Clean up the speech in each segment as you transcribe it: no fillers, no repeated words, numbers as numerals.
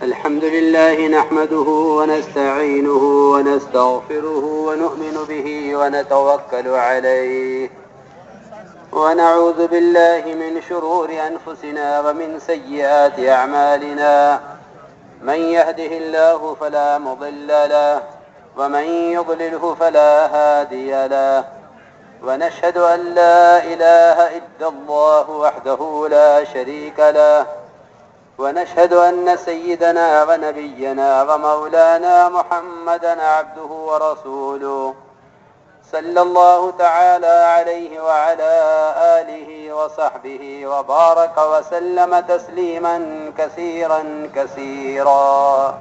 الحمد لله نحمده ونستعينه ونستغفره ونؤمن به ونتوكل عليه ونعوذ بالله من شرور أنفسنا ومن سيئات أعمالنا من يهده الله فلا مضل له ومن يضلله فلا هادي له ونشهد أن لا إله إلا الله وحده لا شريك له ونشهد أن سيدنا ونبينا ومولانا محمدا عبده ورسوله صلى الله تعالى عليه وعلى آله وصحبه وبارك وسلم تسليما كثيرا كثيرا.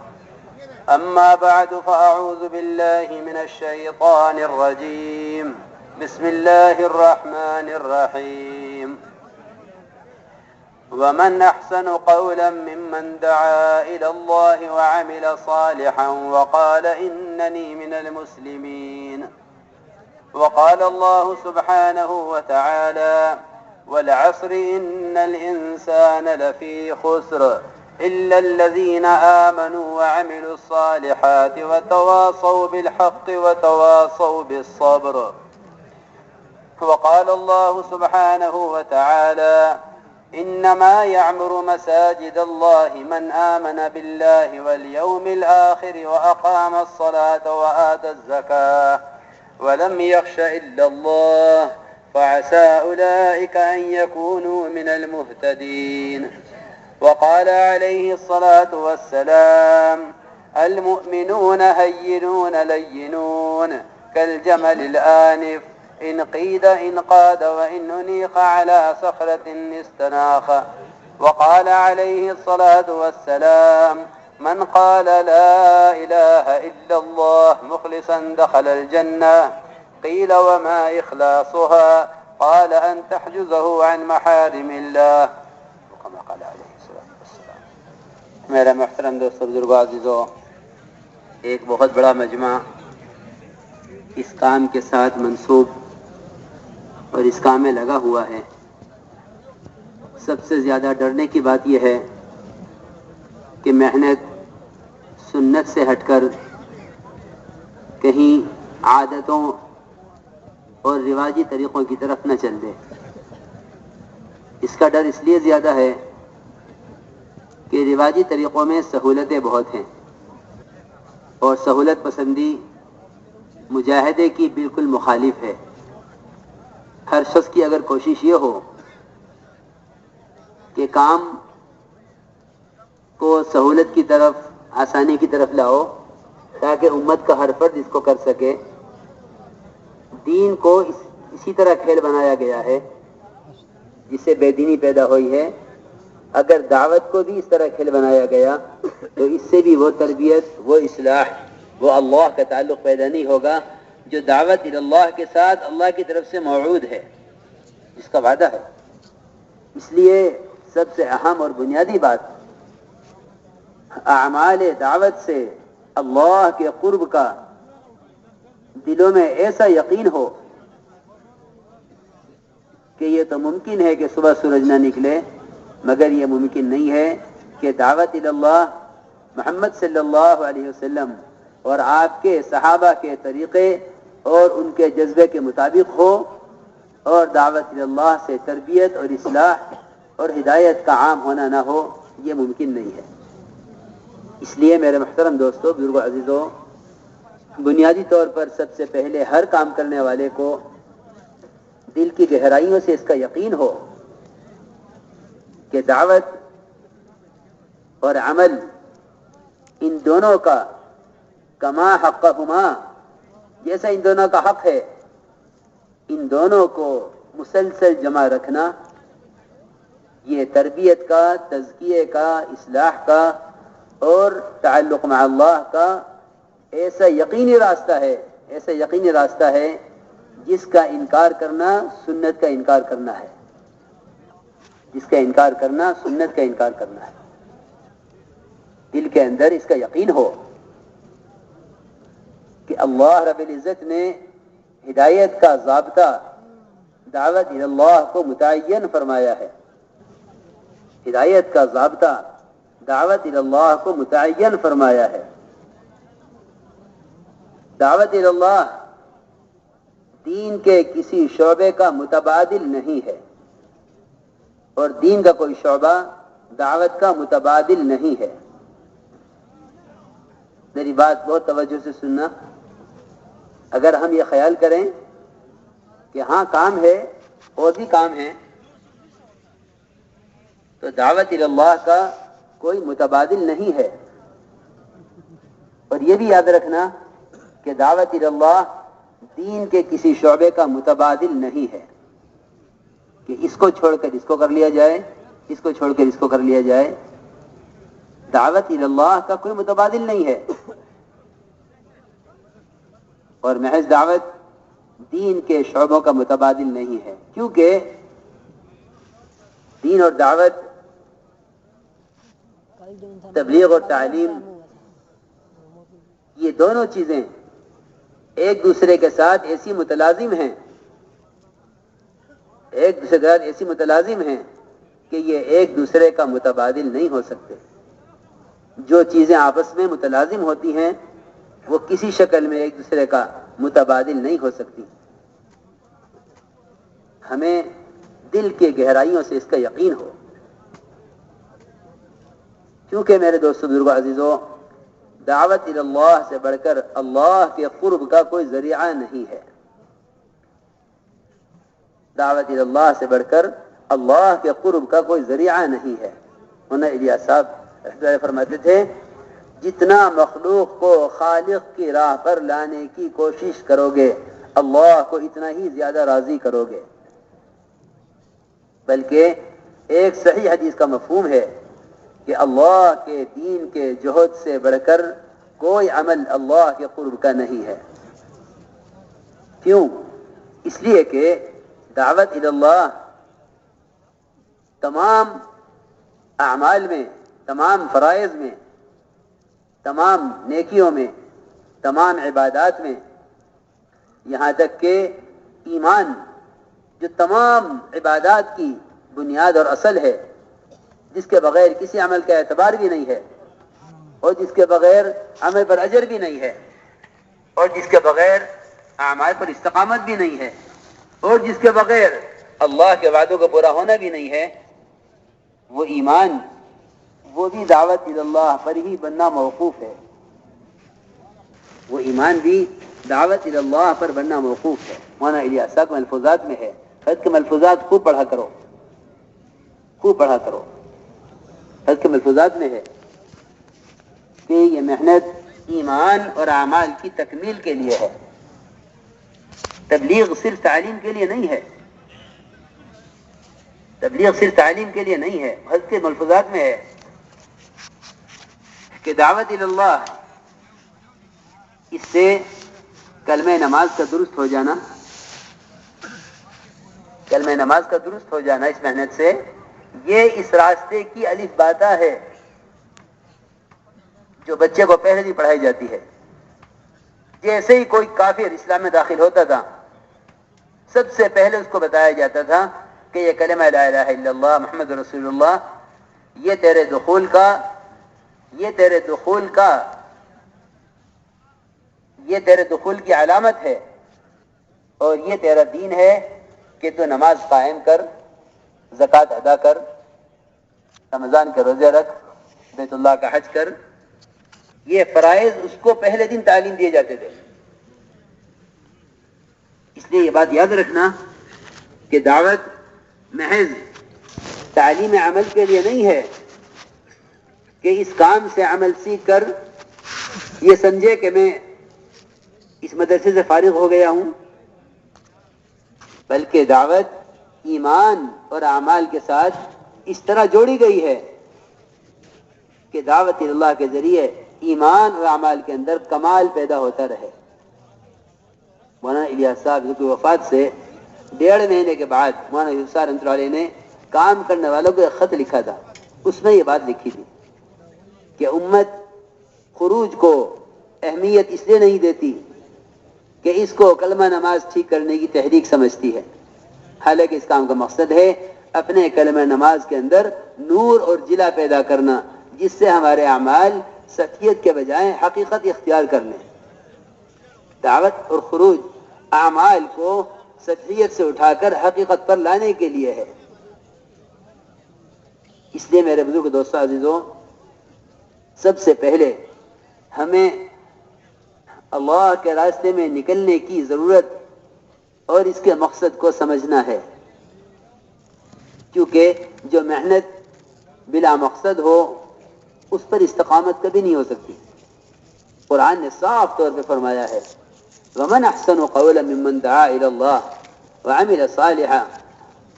أما بعد فأعوذ بالله من الشيطان الرجيم. بسم الله الرحمن الرحيم. ومن أحسن قولا ممن دعا إلى الله وعمل صالحا وقال إنني من المسلمين. وقال الله سبحانه وتعالى والعصر إن الإنسان لفي خسر إلا الذين آمنوا وعملوا الصالحات وتواصوا بالحق وتواصوا بالصبر. وقال الله سبحانه وتعالى إنما يعمر مساجد الله من آمن بالله واليوم الآخر وأقام الصلاة وآتى الزكاة ولم يخش إلا الله فعسى أولئك أن يكونوا من المهتدين. وقال عليه الصلاة والسلام المؤمنون هينون لينون كالجمل الآنف إن قيد إن قاد وإن أنيق على صخرة استناخ. وقال عليه الصلاة والسلام من قال لا إله إلا الله مخلصا دخل الجنة. قيل وما إخلاصها؟ قال أن تحجزه عن محارم الله. وكما قال عليه الصلاة والسلام. میرے محترم دوستو بزرگوں عزیزو، ایک بہت بڑا مجمع اس کام کے ساتھ منسوب اور اس کام میں لگا ہوا ہے. سب سے زیادہ ڈرنے کی بات یہ ہے کہ محنت سنت سے ہٹ کر کہیں عادتوں اور رواجی طریقوں کی طرف نہ چل دے. اس کا ڈر اس لیے زیادہ ہے کہ رواجی طریقوں میں سہولتیں بہت ہیں اور سہولت پسندی مجاہدے کی بالکل مخالف ہے. ہر شخص کی اگر کوشش یہ ہو کہ کام کو سہولت کی طرف، آسانی کی طرف لاؤ تاکہ امت کا ہر فرد اس کو کر سکے. دین کو اسی طرح کھیل بنایا گیا ہے جس سے بے دینی پیدا ہوئی ہے. اگر دعوت کو بھی اس طرح کھیل بنایا گیا تو اس سے بھی وہ تربیت، وہ اصلاح، وہ اللہ کا تعلق پیدا نہیں ہوگا جو دعوت اللہ کے ساتھ اللہ کی طرف سے موعود ہے، جس کا وعدہ ہے. اس لیے سب سے اہم اور بنیادی بات اعمال دعوت سے اللہ کے قرب کا دلوں میں ایسا یقین ہو کہ یہ تو ممکن ہے کہ صبح سورج نہ نکلے، مگر یہ ممکن نہیں ہے کہ دعوت اللہ محمد صلی اللہ علیہ وسلم اور آپ کے صحابہ کے طریقے اور ان کے جذبے کے مطابق ہو، اور دعوت اللہ سے تربیت اور اصلاح اور ہدایت کا عام ہونا نہ ہو. یہ ممکن نہیں ہے. اس لیے میرے محترم دوستو، بزرگوں، عزیزوں، بنیادی طور پر سب سے پہلے ہر کام کرنے والے کو دل کی گہرائیوں سے اس کا یقین ہو کہ دعوت اور عمل ان دونوں کا کما حقہما، جیسا ان دونوں کا حق ہے، ان دونوں کو مسلسل جمع رکھنا یہ تربیت کا، تزکیے کا، اصلاح کا اور تعلق مع اللہ کا ایسا یقینی راستہ ہے، ایسا یقینی راستہ ہے جس کا انکار کرنا سنت کا انکار کرنا ہے، جس کا انکار کرنا سنت کا انکار کرنا ہے. دل کے اندر اس کا یقین ہو کہ اللہ رب العزت نے ہدایت کا ضابطہ دعوت اللہ کو متعین فرمایا ہے. ہدایت کا ضابطہ دعوت اللہ کو متعین فرمایا ہے. دعوت اللہ دین کے کسی شعبے کا متبادل نہیں ہے، اور دین کا کوئی شعبہ دعوت کا متبادل نہیں ہے. میری بات بہت توجہ سے سننا. اگر ہم یہ خیال کریں کہ ہاں کام ہے اور بھی کام ہے، تو دعوت اللہ کا کوئی متبادل نہیں ہے. اور یہ بھی یاد رکھنا کہ دعوت اللہ دین کے کسی شعبے کا متبادل نہیں ہے کہ اس کو چھوڑ کر اس کو کر لیا جائے، اس کو چھوڑ کر اس کو کر لیا جائے. دعوت اللہ کا کوئی متبادل نہیں ہے، اور محض دعوت دین کے شعبوں کا متبادل نہیں ہے، کیونکہ دین اور دعوت، تبلیغ اور تعلیم، یہ دونوں چیزیں ایک دوسرے کے ساتھ ایسی متلازم ہیں، ایک دوسرے کے ساتھ ایسی متلازم ہیں کہ یہ ایک دوسرے کا متبادل نہیں ہو سکتے. جو چیزیں آپس میں متلازم ہوتی ہیں وہ کسی شکل میں ایک دوسرے کا متبادل نہیں ہو سکتی. ہمیں دل کے گہرائیوں سے اس کا یقین ہو، کیونکہ میرے دوستو بزرگوں عزیزوں، دعوت اللہ سے بڑھ کر اللہ کے قرب کا کوئی ذریعہ نہیں ہے. دعوت اللہ سے بڑھ کر اللہ کے قرب کا کوئی ذریعہ نہیں ہے. مولانا الیاس صاحب رحمۃ اللہ فرماتے تھے، جتنا مخلوق کو خالق کی راہ پر لانے کی کوشش کرو گے اللہ کو اتنا ہی زیادہ راضی کرو گے. بلکہ ایک صحیح حدیث کا مفہوم ہے کہ اللہ کے دین کے جہد سے بڑھ کر کوئی عمل اللہ کے قرب کا نہیں ہے. کیوں؟ اس لیے کہ دعوت اللہ تمام اعمال میں، تمام فرائض میں، تمام نیکیوں میں، تمام عبادات میں، یہاں تک کہ ایمان جو تمام عبادات کی بنیاد اور اصل ہے، جس کے بغیر کسی عمل کا اعتبار بھی نہیں ہے، اور جس کے بغیر عمل پر اجر بھی نہیں ہے، اور جس کے بغیر اعمال پر استقامت بھی نہیں ہے، اور جس کے بغیر اللہ کے وعدوں کا پورا ہونا بھی نہیں ہے، وہ ایمان، وہ بھی دعوت اللہ پر ہی بننا موقوف ہے. وہ ایمان بھی دعوت اللہ پر بننا موقوف ہے. مولانا الیاس صاحب ملفوظات میں ہے، حد کے ملفوظات خوب پڑھا کرو، خوب پڑھا کرو. حد کے ملفوظات میں ہے کہ یہ محنت ایمان اور اعمال کی تکمیل کے لیے ہے. تبلیغ صرف تعلیم کے لیے نہیں ہے، تبلیغ صرف تعلیم کے لیے نہیں ہے. حد کے ملفوظات میں ہے کہ دعوت اللہ، اس سے کلمہ نماز کا درست ہو جانا، کلمہ نماز کا درست ہو جانا اس محنت سے، یہ اس راستے کی الف باتا ہے جو بچے کو پہلے ہی پڑھائی جاتی ہے. جیسے ہی کوئی کافر اسلام میں داخل ہوتا تھا، سب سے پہلے اس کو بتایا جاتا تھا کہ یہ کلمہ لا الہ الا اللہ محمد رسول اللہ، یہ تیرے دخول کا، یہ تیرے دخول کا، یہ تیرے دخول کی علامت ہے، اور یہ تیرا دین ہے کہ تو نماز قائم کر، زکوٰۃ ادا کر، رمضان کے روزے رکھ، بیت اللہ کا حج کر. یہ فرائض اس کو پہلے دن تعلیم دیے جاتے تھے. اس لیے یہ بات یاد رکھنا کہ دعوت محض تعلیم عمل کے لیے نہیں ہے کہ اس کام سے عمل سیکھ کر یہ سمجھے کہ میں اس مدرسے سے فارغ ہو گیا ہوں، بلکہ دعوت ایمان اور اعمال کے ساتھ اس طرح جوڑی گئی ہے کہ دعوت اللہ کے ذریعے ایمان اور اعمال کے اندر کمال پیدا ہوتا رہے. مولانا الیاس صاحب کی وفات سے 1.5 مہینے کے بعد مولانا یوسف رحمۃ اللہ علیہ نے کام کرنے والوں کو ایک خط لکھا تھا. اس میں یہ بات لکھی تھی کہ امت خروج کو اہمیت اس لیے نہیں دیتی کہ اس کو کلمہ نماز ٹھیک کرنے کی تحریک سمجھتی ہے، حالانکہ اس کام کا مقصد ہے اپنے کلمہ نماز کے اندر نور اور جلا پیدا کرنا، جس سے ہمارے اعمال سطحیت کے بجائے حقیقت اختیار کر لیں. دعوت اور خروج اعمال کو سطحیت سے اٹھا کر حقیقت پر لانے کے لیے ہے. اس لیے میرے بزرگ دوستوں عزیزوں، سب سے پہلے ہمیں اللہ کے راستے میں نکلنے کی ضرورت اور اس کے مقصد کو سمجھنا ہے، کیونکہ جو محنت بلا مقصد ہو اس پر استقامت کبھی نہیں ہو سکتی. قرآن نے صاف طور پہ فرمایا ہے وَمَنْ أَحْسَنُ قَوْلًا مِّمَّنْ دَعَا إِلَى اللَّهِ وَعَمِلَ صَالِحًا.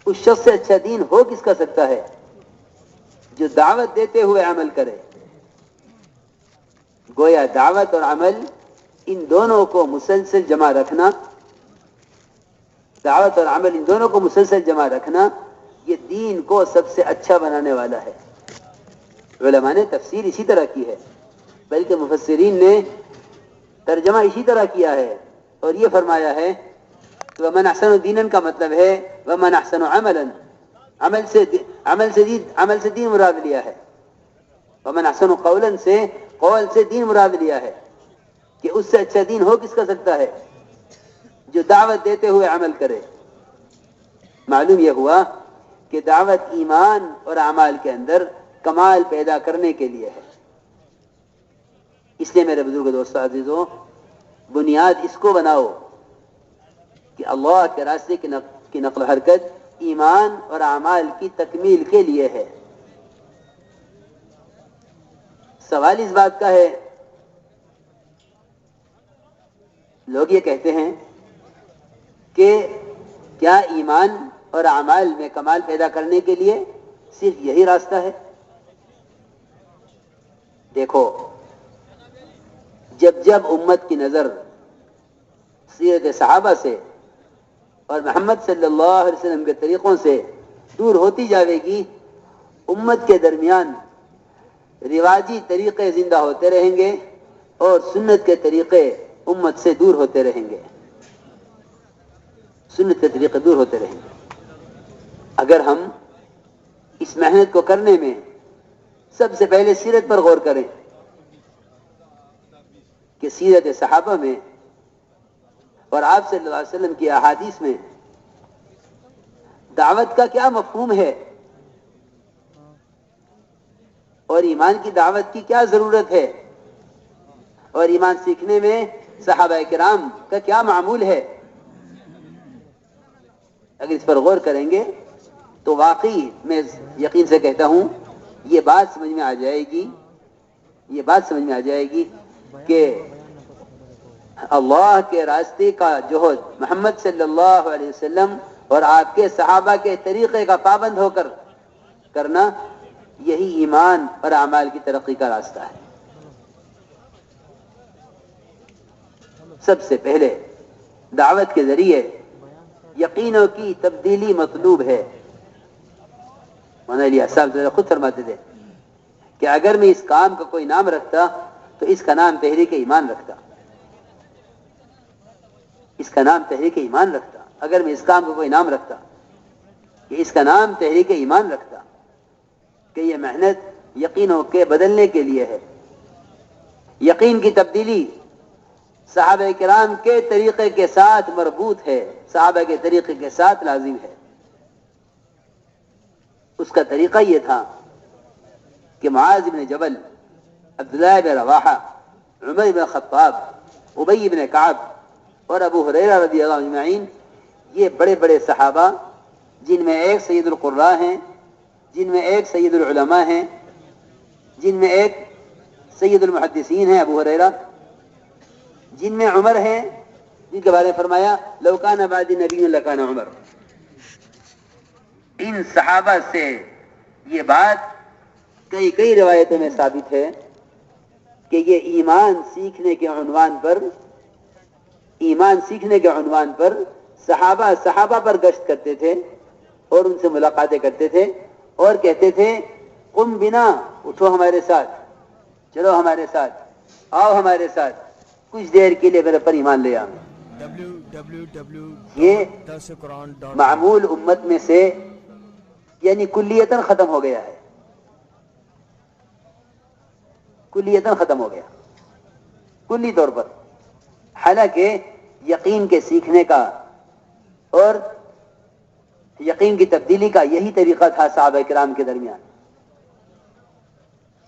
اس شخص سے اچھا دین ہو کس کا سکتا ہے جو دعوت دیتے ہوئے عمل کرے. گویا دعوت اور عمل ان دونوں کو مسلسل جمع رکھنا، دعوت اور عمل ان دونوں کو مسلسل جمع رکھنا یہ دین کو سب سے اچھا بنانے والا ہے. علماء نے تفسیر اسی طرح کی ہے، بلکہ مفسرین نے ترجمہ اسی طرح کیا ہے اور یہ فرمایا ہے کہ وَمَنْ أَحْسَنُ دِينًا کا مطلب ہے وَمَنْ أَحْسَنُ عَمَلًا. عمل سے دین مراد لیا ہے. وَمَنْ أَحْسَنُ قَوْلًا سے قول سے دین مراد لیا ہے کہ اس سے اچھا دین ہو کس کا سکتا ہے جو دعوت دیتے ہوئے عمل کرے. معلوم یہ ہوا کہ دعوت ایمان اور اعمال کے اندر کمال پیدا کرنے کے لیے ہے. اس لیے میرے بزرگ دوستو عزیزوں، بنیاد اس کو بناؤ کہ اللہ کے راستے کی نقل و حرکت ایمان اور اعمال کی تکمیل کے لیے ہے. سوال اس بات کا ہے، لوگ یہ کہتے ہیں کہ کیا ایمان اور اعمال میں کمال پیدا کرنے کے لیے صرف یہی راستہ ہے؟ دیکھو، جب امت کی نظر سیرت صحابہ سے اور محمد صلی اللہ علیہ وسلم کے طریقوں سے دور ہوتی جاوے گی، امت کے درمیان رواجی طریقے زندہ ہوتے رہیں گے اور سنت کے طریقے امت سے دور ہوتے رہیں گے. سنت کے طریقے دور ہوتے رہیں گے. اگر ہم اس محنت کو کرنے میں سب سے پہلے سیرت پر غور کریں کہ سیرت صحابہ میں اور آپ صلی اللہ علیہ وسلم کی احادیث میں دعوت کا کیا مفہوم ہے اور ایمان کی دعوت کی کیا ضرورت ہے اور ایمان سیکھنے میں صحابہ کرام کا کیا معمول ہے، اگر اس پر غور کریں گے تو واقعی میں یقین سے کہتا ہوں یہ بات سمجھ میں آ جائے گی کہ اللہ کے راستے کا جہد محمد صلی اللہ علیہ وسلم اور آپ کے صحابہ کے طریقے کا پابند ہو کر کرنا یہی ایمان اور اعمال کی ترقی کا راستہ ہے. سب سے پہلے دعوت کے ذریعے یقینوں کی تبدیلی مطلوب ہے. مولانا الیاس صاحب خود فرماتے تھے کہ اگر میں اس کام کا کوئی نام رکھتا تو اس کا نام تحریک ایمان رکھتا. اس کا نام تحریک ایمان رکھتا. اگر میں اس کام کو کوئی نام رکھتا کہ اس کا نام تحریک ایمان رکھتا کہ یہ محنت یقینوں کے بدلنے کے لیے ہے. یقین کی تبدیلی صحابہ کرام کے طریقے کے ساتھ مربوط ہے، صحابہ کے طریقے کے ساتھ لازم ہے. اس کا طریقہ یہ تھا کہ معاذ بن جبل، عبداللہ بن رواحہ، عمر بن خطاب، ابی بن کعب اور ابو ہریرہ رضی اللہ عنہ اجمعین، یہ بڑے بڑے صحابہ جن میں ایک سید القراء ہیں، جن میں ایک سید العلماء ہیں، جن میں ایک سید المحدثین ہیں ابو ہریرہ، جن میں عمر ہیں جن کے بارے میں فرمایا لو کان بعدی نبی لکان عمر. ان صحابہ سے یہ بات کئی روایتوں میں ثابت ہے کہ یہ ایمان سیکھنے کے عنوان پر صحابہ پر گشت کرتے تھے اور ان سے ملاقاتیں کرتے تھے اور کہتے تھے قم بنا، اٹھو ہمارے ساتھ، چلو ہمارے ساتھ، آؤ ہمارے ساتھ، کچھ دیر کے لیے میرے پر ایمان لے آؤ. یہ معمول امت میں سے یعنی کلیتاً ختم ہو گیا ہے. کلیتاً ختم ہو گیا، کلی طور پر. حالانکہ یقین کے سیکھنے کا اور یقین کی تبدیلی کا یہی طریقہ تھا صحابہ کرام کے درمیان.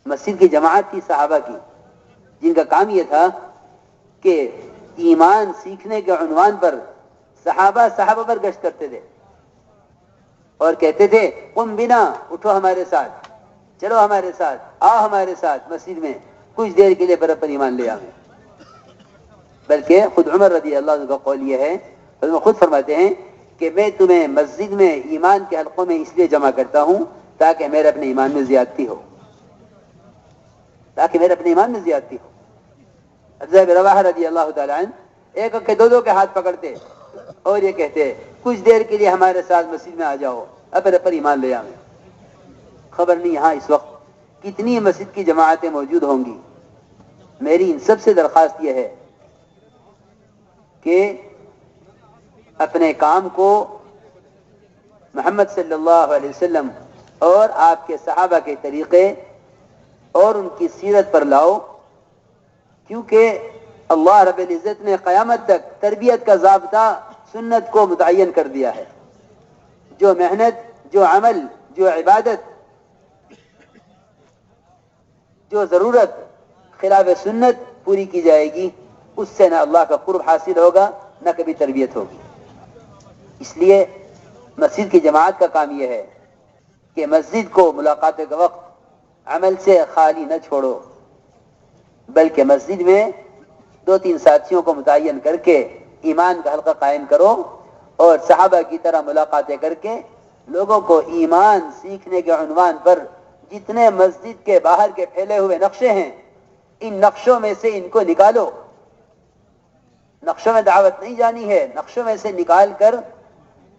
مسجد کی جماعت تھی صحابہ کی، جن کا کام یہ تھا کہ ایمان سیکھنے کے عنوان پر صحابہ پر گشت کرتے تھے اور کہتے تھے قم بنا، اٹھو ہمارے ساتھ، چلو ہمارے ساتھ، آؤ ہمارے ساتھ مسجد میں کچھ دیر کے لیے پر ایمان لے آؤ. بلکہ خود عمر رضی اللہ عنہ کا قول یہ ہے، وہ خود فرماتے ہیں کہ میں تمہیں مسجد میں ایمان کے حلقوں میں اس لیے جمع کرتا ہوں تاکہ میرے اپنے ایمان میں زیادتی ہو، تاکہ میرے اپنے ایمان میں زیادتی ہو. عبداللہ بن رواحہ رضی اللہ تعالیٰ عنہ ایک کے دو کے ہاتھ پکڑتے اور یہ کہتے کچھ دیر کے لیے ہمارے ساتھ مسجد میں آ جاؤ، اپنے پر ایمان لے آؤ. خبر نہیں یہاں اس وقت کتنی مسجد کی جماعتیں موجود ہوں گی. میری ان سب سے درخواست یہ ہے کہ اپنے کام کو محمد صلی اللہ علیہ وسلم اور آپ کے صحابہ کے طریقے اور ان کی سیرت پر لاؤ، کیونکہ اللہ رب العزت نے قیامت تک تربیت کا ضابطہ سنت کو متعین کر دیا ہے. جو محنت، جو عمل، جو عبادت، جو ضرورت خلاف سنت پوری کی جائے گی، اس سے نہ اللہ کا قرب حاصل ہوگا نہ کبھی تربیت ہوگی. اس لیے مسجد کی جماعت کا کام یہ ہے کہ مسجد کو ملاقات کے وقت عمل سے خالی نہ چھوڑو، بلکہ مسجد میں 2-3 ساتھیوں کو متعین کر کے ایمان کا حلقہ قائم کرو اور صحابہ کی طرح ملاقاتیں کر کے لوگوں کو ایمان سیکھنے کے عنوان پر جتنے مسجد کے باہر کے پھیلے ہوئے نقشے ہیں، ان نقشوں میں سے ان کو نکالو. نقشوں میں دعوت نہیں جانی ہے، نقشوں میں سے نکال کر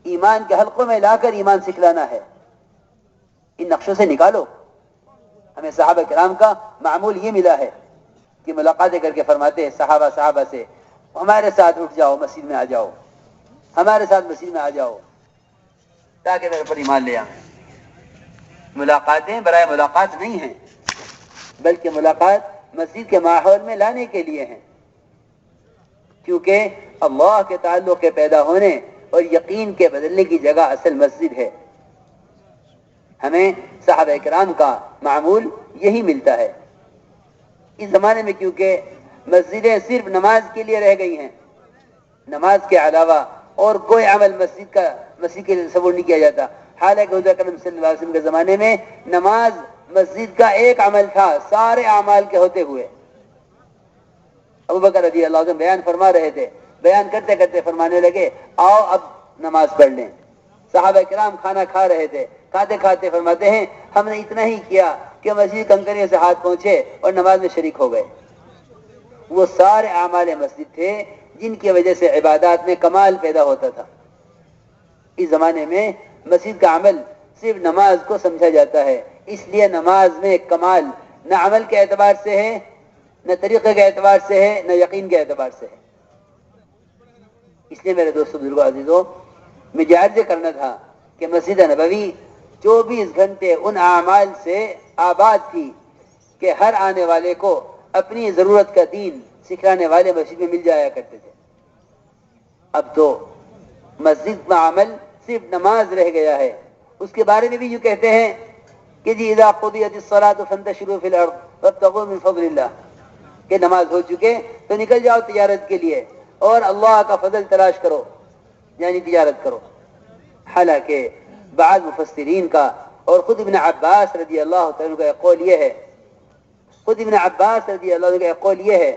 ایمان کے حلقوں میں لا کر ایمان سکھلانا ہے. ان نقشوں سے نکالو. ہمیں صحابہ کرام کا معمول یہ ملا ہے کہ ملاقاتیں کر کے فرماتے ہیں صحابہ سے ہمارے ساتھ اٹھ جاؤ، مسجد میں آ جاؤ، ہمارے ساتھ مسجد میں آ جاؤ تاکہ میرے پر ایمان لے آئیں. ملاقاتیں برائے ملاقات نہیں ہیں، بلکہ ملاقات مسجد کے ماحول میں لانے کے لیے ہیں، کیونکہ اللہ کے تعلق کے پیدا ہونے اور یقین کے بدلنے کی جگہ اصل مسجد ہے. ہمیں صحابہ کرام کا معمول یہی ملتا ہے. اس زمانے میں کیونکہ مسجدیں صرف نماز کے لیے رہ گئی ہیں، نماز کے علاوہ اور کوئی عمل مسجد کے لیے تصور نہیں کیا جاتا. حالانکہ حضور اکرم صلی اللہ علیہ وسلم کے زمانے میں نماز مسجد کا ایک عمل تھا سارے اعمال کے ہوتے ہوئے. ابوبکر رضی اللہ عنہ بیان فرما رہے تھے، بیان کرتے کرتے فرمانے لگے آؤ اب نماز پڑھ لیں. صحابہ کرام کھانا کھا رہے تھے، کھاتے کھاتے فرماتے ہیں ہم نے اتنا ہی کیا کہ مسجد کنکریوں سے ہاتھ پہنچے اور نماز میں شریک ہو گئے. وہ سارے اعمال مسجد تھے جن کی وجہ سے عبادات میں کمال پیدا ہوتا تھا. اس زمانے میں مسجد کا عمل صرف نماز کو سمجھا جاتا ہے، اس لیے نماز میں کمال نہ عمل کے اعتبار سے ہے، نہ طریقے کے اعتبار سے ہے، نہ یقین کے اعتبار سے ہے. اس لیے میرے دوستو بزرگوں عزیزوں، مجھے عرض کرنا تھا کہ مسجد نبوی 24 گھنٹے ان اعمال سے آباد تھی کہ ہر آنے والے کو اپنی ضرورت کا دین سکھلانے والے مسجد میں مل جایا کرتے تھے. اب تو مسجد کا عمل صرف نماز رہ گیا ہے. اس کے بارے میں بھی یوں کہتے ہیں کہ جی اذا قضیت الصلاۃ فانتشروا فی الارض وابتغوا من فضل اللہ، کہ نماز ہو چکے تو نکل جاؤ تجارت کے لیے اور اللہ کا فضل تلاش کرو، یعنی تجارت کرو. حالانکہ بعض مفسرین کا اور خود ابن عباس رضی اللہ تعالیٰ کا قول یہ ہے، خود ابن عباس رضی اللہ عنہ کا قول یہ ہے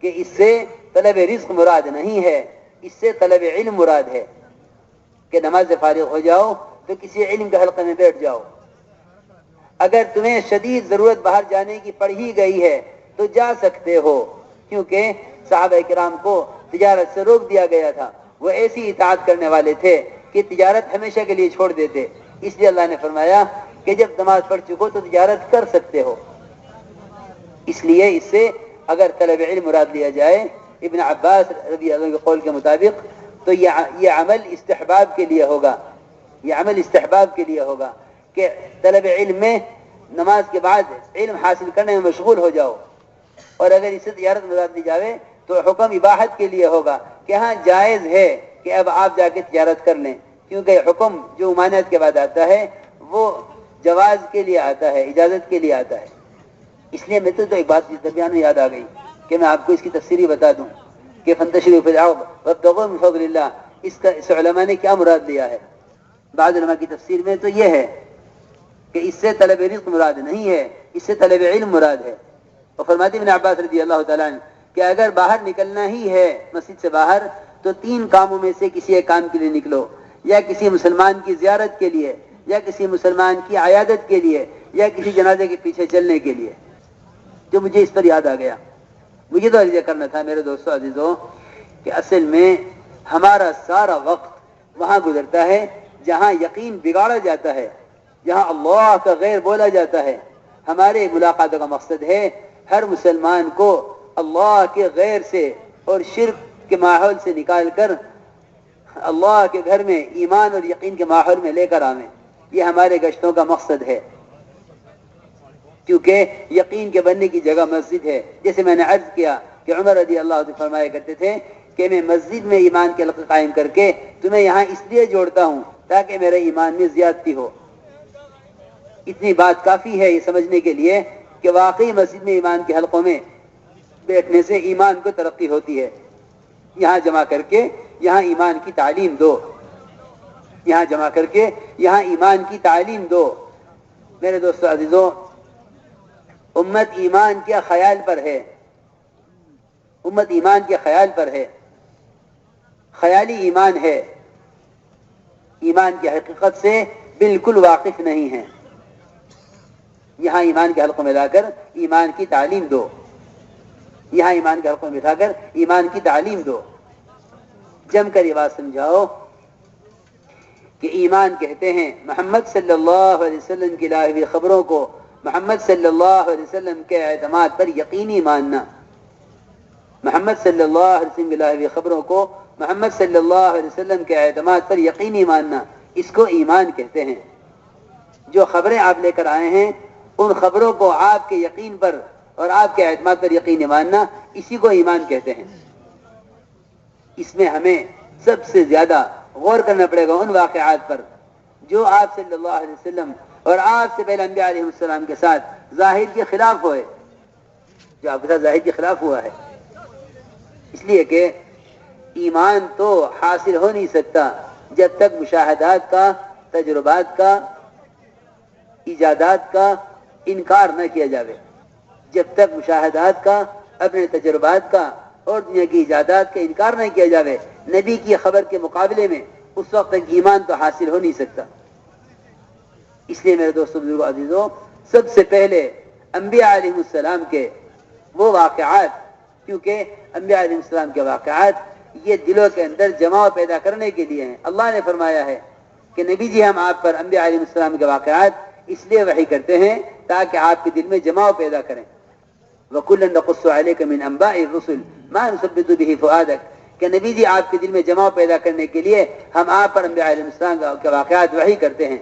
کہ اس سے طلب رزق مراد نہیں ہے، اس سے طلب علم مراد ہے کہ نماز سے فارغ ہو جاؤ تو کسی علم کے حلقے میں بیٹھ جاؤ. اگر تمہیں شدید ضرورت باہر جانے کی پڑ ہی گئی ہے تو جا سکتے ہو، کیونکہ صحابہ کرام کو تجارت سے روک دیا گیا تھا. وہ ایسی اطاعت کرنے والے تھے کہ تجارت ہمیشہ کے لیے چھوڑ دیتے. اس لیے اللہ نے فرمایا کہ جب نماز پڑھ چکو تو تجارت کر سکتے ہو. اس لیے اس سے اگر طلب علم مراد لیا جائے ابن عباس رضی اللہ عنہ کے قول کے مطابق تو یہ عمل استحباب کے لیے ہوگا، یہ عمل استحباب کے لیے ہوگا کہ طلب علم میں نماز کے بعد علم حاصل کرنے میں مشغول ہو جاؤ. اور اگر اس سے تجارت مراد لی جاوے تو حکم اباحت کے لیے ہوگا کہ ہاں جائز ہے کہ اب آپ جا کے تجارت کر لیں، کیونکہ حکم جو ممانعت کے بعد آتا ہے وہ جواز کے لیے آتا ہے، اجازت کے لیے آتا ہے. اس لیے میں تو ایک بات اس درمیان میں یاد آ گئی کہ میں آپ کو اس کی تفسیری بتا دوں کہ فانتشروا فی الارض وابتغوا من فضل اللہ، اس کا اس علماء نے کیا مراد لیا ہے. بعض علماء کی تفسیر میں تو یہ ہے کہ اس سے طلب رزق مراد نہیں ہے، اس سے طلب علم مراد ہے. اور فرماتے ابن عباس رضی اللہ تعالیٰ عنہ کہ اگر باہر نکلنا ہی ہے مسجد سے باہر تو 3 کاموں میں سے کسی ایک کام کے لیے نکلو، یا کسی مسلمان کی زیارت کے لیے، یا کسی مسلمان کی عیادت کے لیے، یا کسی جنازے کے پیچھے چلنے کے لیے. جو مجھے اس پر یاد آ گیا، مجھے تو عرض کرنا تھا میرے دوستو عزیزوں کہ اصل میں ہمارا سارا وقت وہاں گزرتا ہے جہاں یقین بگاڑا جاتا ہے، جہاں اللہ کا غیر بولا جاتا ہے. ہمارے ملاقاتوں کا مقصد ہے ہر مسلمان کو اللہ کے غیر سے اور شرک کے ماحول سے نکال کر اللہ کے گھر میں ایمان اور یقین کے ماحول میں لے کر آویں. یہ ہمارے گشتوں کا مقصد ہے، کیونکہ یقین کے بننے کی جگہ مسجد ہے. جیسے میں نے عرض کیا کہ عمر رضی اللہ عنہ فرمایا کرتے تھے کہ میں مسجد میں ایمان کے حلقے قائم کر کے تمہیں یہاں اس لیے جوڑتا ہوں تاکہ میرے ایمان میں زیادتی ہو. اتنی بات کافی ہے یہ سمجھنے کے لیے کہ واقعی مسجد میں ایمان کے حلقوں میں بیٹھنے سے ایمان کو ترقی ہوتی ہے. یہاں جمع کر کے یہاں ایمان کی تعلیم دو، یہاں جمع کر کے یہاں ایمان کی تعلیم دو. میرے دوستو عزیزوں، امت ایمان کے خیال پر ہے، امت ایمان کے خیال پر ہے، خیالی ایمان ہے، ایمان کی حقیقت سے بالکل واقف نہیں ہے. یہاں ایمان کے حلقوں میں لا کر ایمان کی تعلیم دو، یہاں ایمان کے حلقوں میں لا کر ایمان کی تعلیم دو. جم کر یہ بات سمجھاؤ کہ ایمان کہتے ہیں محمد صلی اللہ علیہ وسلم کی لائی ہوئی خبروں کو محمد صلی اللہ علیہ وسلم کے اعتماد پر یقینی ماننا. محمد صلی اللہ علیہ وسلم کی لائی ہوئی خبروں کو محمد صلی اللہ علیہ وسلم کے اعتماد پر یقینی ماننا، اس کو ایمان کہتے ہیں. جو خبریں آپ لے کر آئے ہیں ان خبروں کو آپ کے یقین پر اور آپ کے اعتماد پر یقین ماننا، اسی کو ایمان کہتے ہیں. اس میں ہمیں سب سے زیادہ غور کرنا پڑے گا ان واقعات پر جو آپ صلی اللہ علیہ وسلم اور آپ سے پہلے انبیاء علیہ السلام کے ساتھ ظاہر کے خلاف ہوئے، جو آپ کے ساتھ ظاہر کے خلاف ہوا ہے. اس لیے کہ ایمان تو حاصل ہو نہیں سکتا جب تک مشاہدات کا، تجربات کا، ایجادات کا انکار نہ کیا جاوے. جب تک مشاہدات کا، اپنے تجربات کا اور دنیا کی ایجادات کا انکار نہ کیا جاوے نبی کی خبر کے مقابلے میں، اس وقت تک ایمان تو حاصل ہو نہیں سکتا. اس لیے میرے دوستوں بزرگوں عزیزوں، سب سے پہلے انبیاء علیہ السلام کے وہ واقعات، کیونکہ انبیاء علیہ السلام کے واقعات یہ دلوں کے اندر جماؤ پیدا کرنے کے لیے ہیں. اللہ نے فرمایا ہے کہ نبی جی ہم آپ پر انبیاء علیہ السلام کے واقعات اس لیے وحی کرتے ہیں تاکہ آپ کے دل میں جماؤ پیدا کریں. وَكُلًّا نَقُصُّ عَلَيْكَ مِنْ أَنْبَاءِ الرُّسُلِ مَا نُثَبِّتُ بِهِ فُؤَادَكَ کہ نبی جی آپ کے دل میں جماؤ پیدا کرنے کے لیے ہم آپ پر انبیاء علیہ السلام کے واقعات وحی کرتے ہیں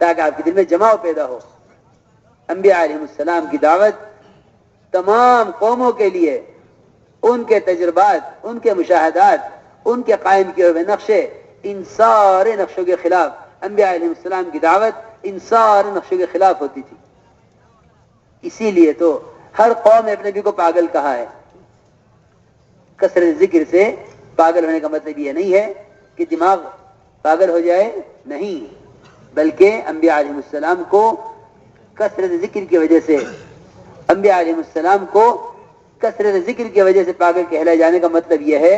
تاکہ آپ کے دل میں جماؤ پیدا ہو. انبیاء علیہ السلام کی دعوت تمام قوموں کے لیے، ان کے تجربات، ان کے مشاہدات، ان کے قائم کیے ہوئے نقشے، ان سارے نقشوں کے خلاف انبیاء علیہ السلام کی دعوت ان سارے نقشوں کے خلاف ہوتی تھی. اسی لیے تو ہر قوم نے اپنے نبی کو پاگل کہا ہے. کثرت ذکر سے پاگل ہونے کا مطلب یہ نہیں ہے کہ دماغ پاگل ہو جائے، نہیں، بلکہ انبیاء علیہ السلام کو کثرت ذکر کی وجہ سے، انبیاء علیہ السلام کو کثرت ذکر کی وجہ سے پاگل کہلائے جانے کا مطلب یہ ہے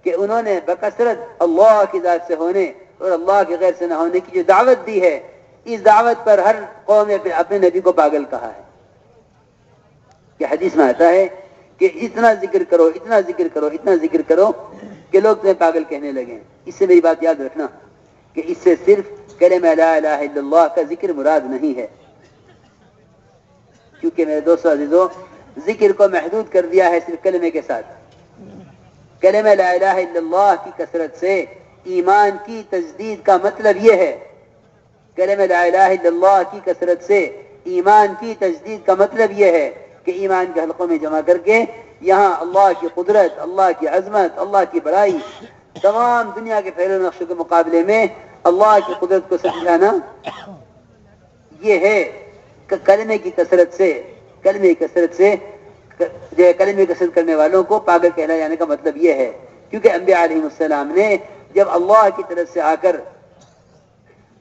کہ انہوں نے بکثرت اللہ کی ذات سے ہونے اور اللہ کے غیر سے نہ ہونے کی جو دعوت دی ہے، اس دعوت پر ہر قوم نے اپنے نبی کو پاگل کہا ہے. کہ حدیث میں آتا ہے کہ اتنا ذکر کرو، اتنا ذکر کرو، اتنا ذکر کرو کہ لوگ تمہیں پاگل کہنے لگے. اس سے میری بات یاد رکھنا کہ اس سے صرف کلمہ لا الہ الا اللہ کا ذکر مراد نہیں ہے، کیونکہ میرے دوستو عزیزوں ذکر کو محدود کر دیا ہے صرف کلمے کے ساتھ. کلمہ لا الہ الا اللہ کی کثرت سے ایمان کی تجدید کا مطلب یہ ہے، کلمہ لا الہ الا اللہ کی کثرت سے ایمان کی تجدید کا مطلب یہ ہے کہ ایمان کے حلقوں میں جمع کر کے یہاں اللہ کی قدرت، اللہ کی عظمت، اللہ کی بڑائی، تمام دنیا کے پھیلے نقشوں کے مقابلے میں اللہ کی قدرت کو سمجھانا، یہ ہے کہ کلمے کی کثرت سے جو ہے کلمے کی کثرت کرنے والوں کو پاگل کہلایا جانے کا مطلب یہ ہے. کیونکہ انبیاء علیہ السلام نے جب اللہ کی طرف سے آ کر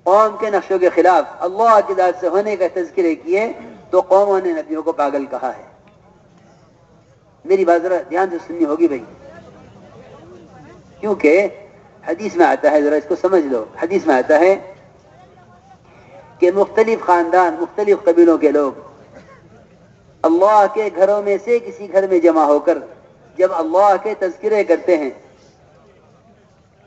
قوم کے نقشوں کے خلاف اللہ کی ذات سے ہونے کا تذکرے کیے تو قوموں نے نبیوں کو پاگل کہا ہے. میری بات ذرا دھیان سے سننی ہوگی بھائی، کیونکہ حدیث میں آتا ہے، ذرا اس کو سمجھ لو. حدیث میں آتا ہے کہ مختلف خاندان، مختلف قبیلوں کے لوگ اللہ کے گھروں میں سے کسی گھر میں جمع ہو کر جب اللہ کے تذکرے کرتے ہیں،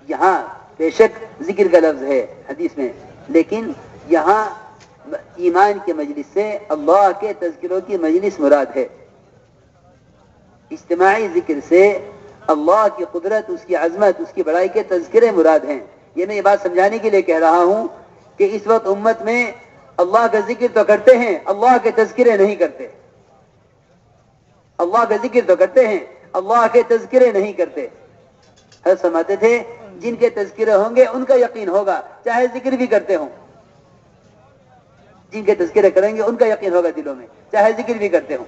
یہاں بے شک ذکر کا لفظ ہے حدیث میں، لیکن یہاں ایمان کے مجلس سے اللہ کے تذکروں کی مجلس مراد ہے. اجتماعی ذکر سے اللہ کی قدرت، اس کی عظمت، اس کی بڑائی کے تذکرے مراد ہیں. یہ میں یہ بات سمجھانے کے لیے کہہ رہا ہوں کہ اس وقت امت میں اللہ کا ذکر تو کرتے ہیں، اللہ کے تذکرے نہیں کرتے. اللہ کا ذکر تو کرتے ہیں، اللہ کے تذکرے نہیں کرتے. حضرت فرماتے تھے جن کے تذکرے ہوں گے ان کا یقین ہوگا چاہے ذکر بھی کرتے ہوں. جن کے تذکرے کریں گے ان کا یقین ہوگا دلوں میں چاہے ذکر بھی کرتے ہوں.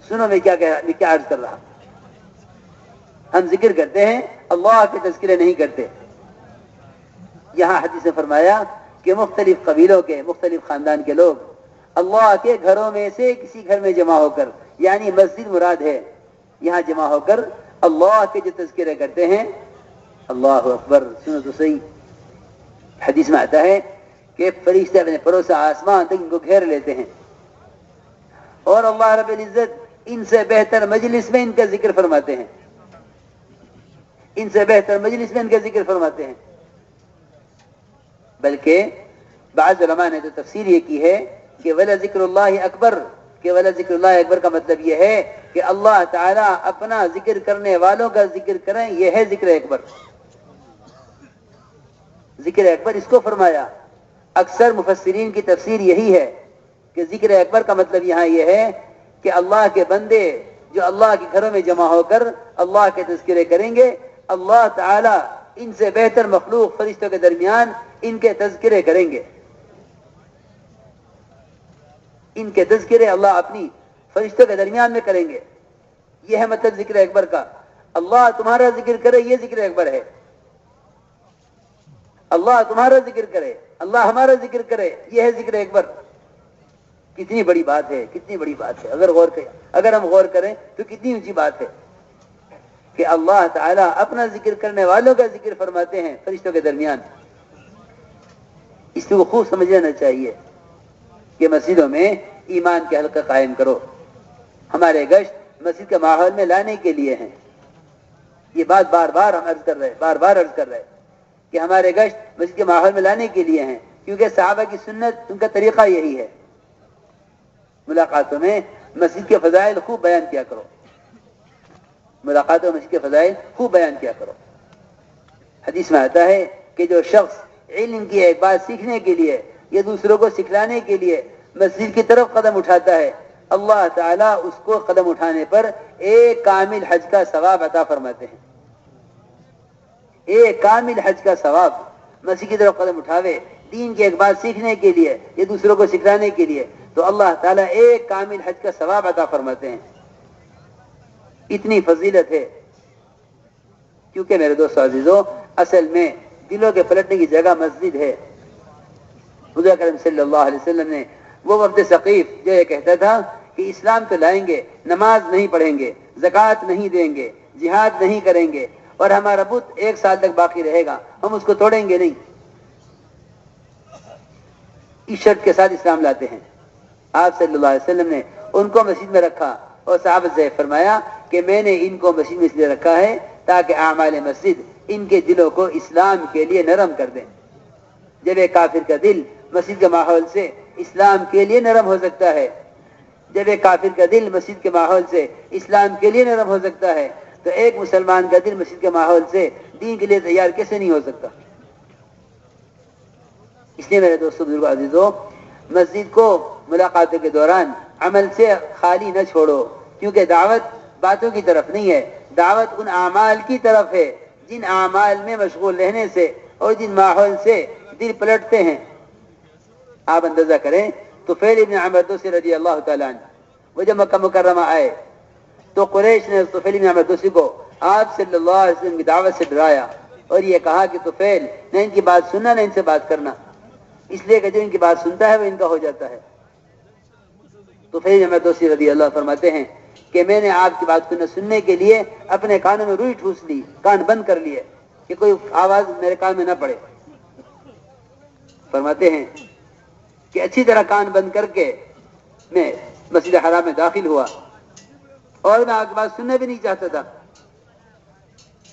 سنو میں کیا عرض کر رہا، ہم ذکر کرتے ہیں، اللہ کے تذکرے نہیں کرتے. یہاں حدیث نے فرمایا کہ مختلف قبیلوں کے، مختلف خاندان کے لوگ اللہ کے گھروں میں سے کسی گھر میں جمع ہو کر، یعنی مسجد مراد ہے، یہاں جمع ہو کر اللہ کے جو تذکرے کرتے ہیں. اللہ اکبر. سنو تو صحیح، حدیث میں آتا ہے کہ فرشتے اپنے پروں سے آسمان تک ان کو گھیر لیتے ہیں اور اللہ رب العزت ان سے بہتر مجلس میں ان کا ذکر فرماتے ہیں، ان سے بہتر مجلس میں ان کا ذکر فرماتے ہیں. بلکہ بعض علماء نے تو تفسیر یہ کی ہے کہ ولا ذکر اللہ اکبر، کہ ولا ذکر اللہ اکبر کا مطلب یہ ہے کہ اللہ تعالیٰ اپنا ذکر کرنے والوں کا ذکر کریں، یہ ہے ذکر اکبر. ذکر اکبر اس کو فرمایا. اکثر مفسرین کی تفسیر یہی ہے کہ ذکر اکبر کا مطلب یہاں یہ ہے کہ اللہ کے بندے جو اللہ کے گھروں میں جمع ہو کر اللہ کے تذکرے کریں گے، اللہ تعالیٰ ان سے بہتر مخلوق فرشتوں کے درمیان ان کے تذکرے کریں گے. ان کے تذکرے اللہ اپنی فرشتوں کے درمیان میں کریں گے. یہ ہے مطلب ذکر اکبر کا. اللہ تمہارا ذکر کرے، یہ ذکر اکبر ہے. اللہ تمہارا ذکر کرے، اللہ ہمارا ذکر کرے، یہ ہے ذکر اکبر. کتنی بڑی بات ہے، کتنی بڑی بات ہے. اگر ہم غور کریں تو کتنی اونچی بات ہے کہ اللہ تعالیٰ اپنا ذکر کرنے والوں کا ذکر فرماتے ہیں فرشتوں کے درمیان. اس کو خوب سمجھ لینا چاہیے کہ مسجدوں میں ایمان کے حلقے قائم کرو. ہمارے گشت مسجد کے ماحول میں لانے کے لیے ہیں. یہ بات بار بار ہم عرض کر رہے کہ ہمارے گشت مسجد کے ماحول میں لانے کے لیے ہیں، کیونکہ صحابہ کی سنت، ان کا طریقہ یہی ہے. ملاقاتوں میں مسجد کے فضائل خوب بیان کیا کرو. ملاقاتوں میں مسجد کے فضائل خوب بیان کیا کرو. حدیث میں آتا ہے کہ جو شخص علم کی ایک بات سیکھنے کے لیے یا دوسروں کو سکھلانے کے لیے مسجد کی طرف قدم اٹھاتا ہے، اللہ تعالیٰ اس کو قدم اٹھانے پر ایک کامل حج کا ثواب عطا فرماتے ہیں. ایک کامل حج کا ثواب. مسجد کی طرف قدم اٹھاوے دین کی ایک بات سیکھنے کے لیے یا دوسروں کو سکھلانے کے لیے تو اللہ تعالیٰ ایک کامل حج کا ثواب عطا فرماتے ہیں. اتنی فضیلت ہے. کیونکہ میرے دوستو عزیزو، اصل میں دلوں کے پلٹنے کی جگہ مسجد ہے. حضور اکرم صلی اللہ علیہ وسلم نے وہ وفد ثقیف جو یہ کہتا تھا کہ اسلام تو لائیں گے، نماز نہیں پڑھیں گے، زکوٰۃ نہیں دیں گے، جہاد نہیں کریں گے اور ہمارا بت 1 سال تک باقی رہے گا، ہم اس کو توڑیں گے نہیں. اس شرط کے ساتھ اسلام لاتے ہیں. آپ صلی اللہ علیہ وسلم نے ان کو مسجد میں رکھا اور صحابہ سے فرمایا کہ میں نے ان کو مسجد میں اس لیے رکھا ہے تاکہ اعمال مسجد ان کے دلوں کو اسلام کے لیے نرم کر دیں. جب ایک کافر کا دل مسجد کے ماحول سے اسلام کے لیے نرم ہو سکتا ہے، جب ایک کافر کا دل مسجد کے ماحول سے اسلام کے لیے نرم ہو سکتا ہے تو ایک مسلمان کا دل مسجد کے ماحول سے دین کے لیے تیار کیسے نہیں ہو سکتا. اس لیے میرے دوستو بزرگو عزیزو، مسجد کو ملاقاتوں کے دوران عمل سے خالی نہ چھوڑو، کیونکہ دعوت باتوں کی طرف نہیں ہے، دعوت ان اعمال کی طرف ہے جن اعمال میں مشغول رہنے سے اور جن ماحول سے دل پلٹتے ہیں۔ آپ اندازہ کریں طفیل ابن عمرو دوسی رضی اللہ تعالیٰ عنہ، وہ جب مکہ مکرمہ آئے تو قریش نے طفیل ابن عمرو دوسی کو آپ صلی اللہ علیہ وسلم کی دعوت سے ڈرایا اور یہ کہا کہ طفیل نہ ان کی بات سننا نہ ان سے بات کرنا، اس لیے کہ جو ان کی بات سنتا ہے وہ ان کا ہو جاتا ہے۔ طفیل ابن عمرو دوسی رضی اللہ فرماتے ہیں کہ میں نے آپ کی بات کو نہ سننے کے لیے اپنے کانوں میں روئی ٹھوس لی، کان بند کر لیے کہ کوئی آواز میرے کان میں نہ پڑے۔ فرماتے ہیں کہ اچھی طرح کان بند کر کے میں مسجد حرام میں داخل ہوا اور میں آپ کی بات سننا بھی نہیں چاہتا تھا،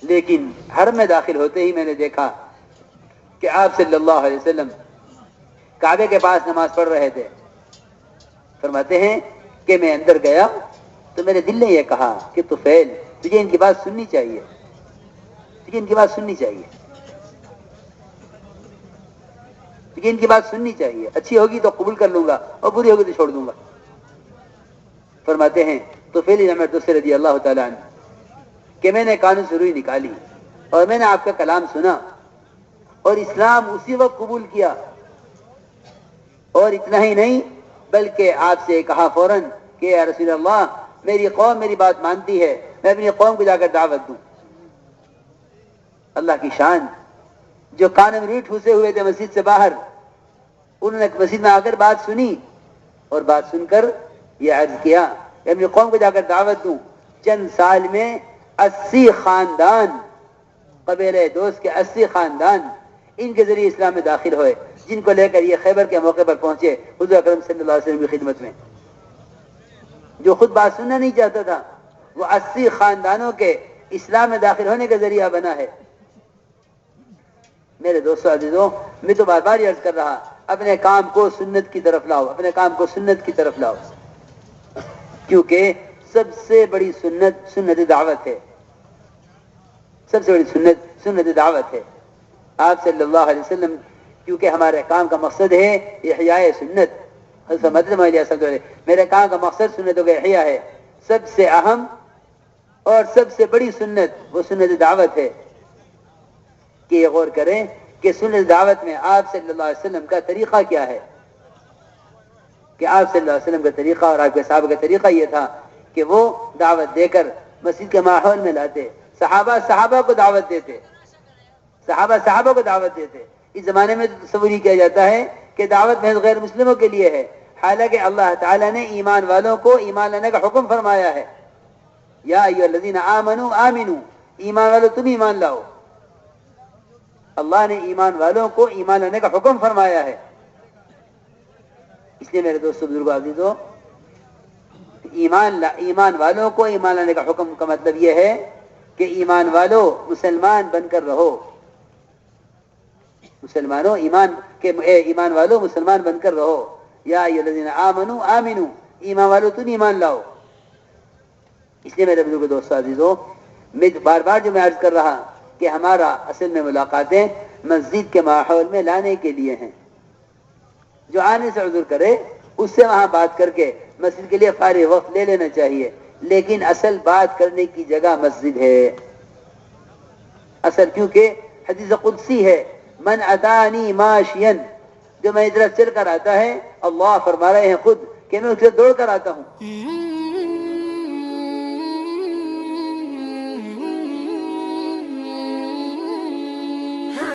لیکن حرم میں داخل ہوتے ہی میں نے دیکھا کہ آپ صلی اللہ علیہ وسلم کعبے کے پاس نماز پڑھ رہے تھے۔ فرماتے ہیں کہ میں اندر گیا تو میرے دل نے یہ کہا کہ طفیل تجھے ان کی بات سننی چاہیے، تجھے ان کی بات سننی چاہیے، تجھے ان کی بات سننی چاہیے، اچھی ہوگی تو قبول کر لوں گا اور بری ہوگی تو چھوڑ دوں گا۔ فرماتے ہیں طفیل ابن عمرو دوسی رضی اللہ تعالیٰ عنہ کہ میں نے کانوں سے روئی نکالی اور میں نے آپ کا کلام سنا اور اسلام اسی وقت قبول کیا، اور اتنا ہی نہیں بلکہ آپ سے کہا فوراً کہ یا رسول اللہ میری قوم میری بات مانتی ہے، میں اپنی قوم کو جا کر دعوت دوں۔ اللہ کی شان، جو کانوں میں روئی ٹھوسے ہوئے تھے مسجد سے باہر، انہوں نے مسجد میں آ کر بات سنی اور بات سن کر یہ عرض کیا کہ اپنی قوم کو جا کر دعوت دوں۔ چند سال میں 80 خاندان، قبیلہ دوست کے 80 خاندان ان کے ذریعے اسلام میں داخل ہوئے، جن کو لے کر یہ خیبر کے موقع پر پہنچے حضور اکرم صلی اللہ علیہ وسلم کی خدمت میں۔ جو خود بات سننا نہیں چاہتا تھا وہ 80 خاندانوں کے اسلام میں داخل ہونے کا ذریعہ بنا ہے۔ میرے دوستو عزیزوں، میں تو بار بار عرض کر رہا اپنے کام کو سنت کی طرف لاؤ، اپنے کام کو سنت کی طرف لاؤ، کیونکہ سب سے بڑی سنت سنت دعوت ہے، سب سے بڑی سنت سنت دعوت ہے۔ آپ صلی اللہ علیہ وسلم کیونکہ ہمارے کام کا مقصد ہے احیاء سنت، میرے کام کا مقصد سنتوں کا احیاء ہے۔ سب سے اہم اور سب سے بڑی سنت وہ سنت دعوت ہے کہ یہ غور کریں کہ سنت دعوت میں آپ صلی اللہ علیہ وسلم کا طریقہ کیا ہے، کہ آپ صلی اللہ علیہ وسلم کا طریقہ اور آپ کے صحابہ کا طریقہ یہ تھا کہ وہ دعوت دے کر مسجد کے ماحول میں لاتے، صحابہ کو دعوت دیتے، صحابہ کو دعوت دیتے۔ اس زمانے میں تصور ہی کیا جاتا ہے کہ دعوت محض غیر مسلموں کے لیے ہے، حالانکہ اللہ تعالیٰ نے ایمان والوں کو ایمان لانے کا حکم فرمایا ہے۔ یا ایھا الذین آمنوا آمنوا، ایمان والو تم ایمان لاؤ۔ اللہ نے ایمان والوں کو ایمان لانے کا حکم فرمایا ہے۔ اس لیے میرے دوستو بزرگوں عزیزوں، ایمان والوں کو ایمان لانے کا حکم کا مطلب یہ ہے کہ ایمان والو مسلمان بن کر رہو، ایمان والو مسلمان بن کر رہو۔ یا ایھا الذین آمنوا آمنوا، ایمان والو تم ایمان لاؤ۔ اس لیے میرے بزرگوں دوستو عزیزوں، میں بار بار جو میں عرض کر رہا کہ ہمارا اصل میں ملاقاتیں مسجد کے ماحول میں لانے کے لیے ہیں۔ جو آنے سے عذر کرے اس سے وہاں بات کر کے مسجد کے لیے فارغ وقت لے لینا چاہیے، لیکن اصل بات کرنے کی جگہ مسجد ہے۔ اصل کیونکہ حدیث قدسی ہے، من اتانی ماشیا، جو میں ادھر چل کر آتا ہے، اللہ فرما رہے ہیں خود کہ میں اسے دوڑ کر آتا ہوں۔